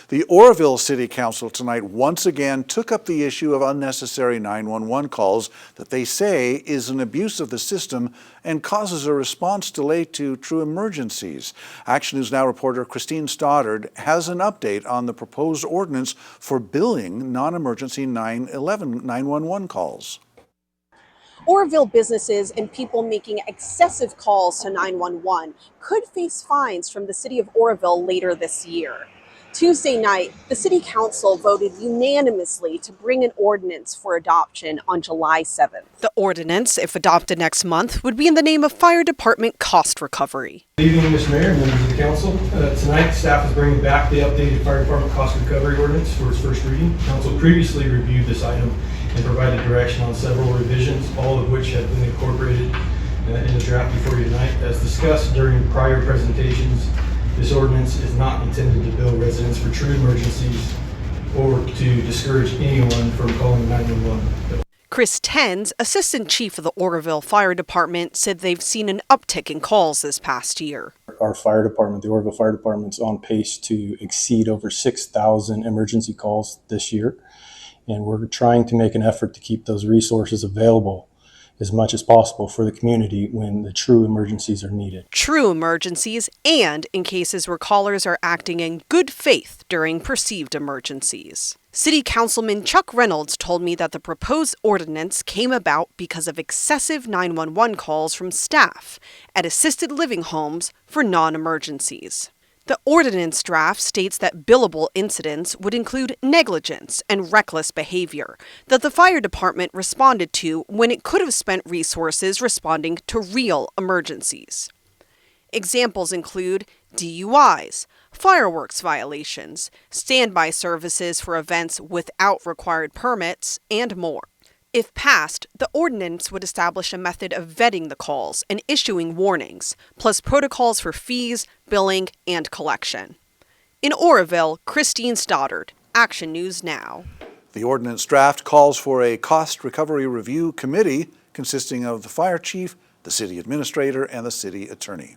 The Oroville City Council tonight once again took up the issue of unnecessary 911 calls that they say is an abuse of the system and causes a response delay to true emergencies. Action News Now reporter Christine Stoddard has an update on the proposed ordinance for billing non-emergency 911 calls. Oroville businesses and people making excessive calls to 911 could face fines from the City of Oroville later this year. Tuesday night, the City Council voted unanimously to bring an ordinance for adoption on July 7th. The ordinance, if adopted next month, would be in the name of Fire Department cost recovery. Good evening, Mr. Mayor and members of the council. Tonight, staff is bringing back the updated Fire Department cost recovery ordinance for its first reading. Council previously reviewed this item and provided direction on several revisions, all of which have been incorporated in the draft before you tonight. As discussed during prior presentations, this ordinance is not intended to bill residents for true emergencies or to discourage anyone from calling 911. Chris Tenz, Assistant Chief of the Oroville Fire Department, said they've seen an uptick in calls this past year. Our fire department, the Oroville Fire Department, is on pace to exceed over 6,000 emergency calls this year. And we're trying to make an effort to keep those resources available as much as possible for the community when the true emergencies are needed. True emergencies and in cases where callers are acting in good faith during perceived emergencies. City Councilman Chuck Reynolds told me that the proposed ordinance came about because of excessive 911 calls from staff at assisted living homes for non-emergencies. The ordinance draft states that billable incidents would include negligence and reckless behavior that the fire department responded to when it could have spent resources responding to real emergencies. Examples include DUIs, fireworks violations, standby services for events without required permits, and more. If passed, the ordinance would establish a method of vetting the calls and issuing warnings, plus protocols for fees, billing, and collection. In Oroville, Christine Stoddard, Action News Now. The ordinance draft calls for a cost recovery review committee consisting of the fire chief, the city administrator, and the city attorney.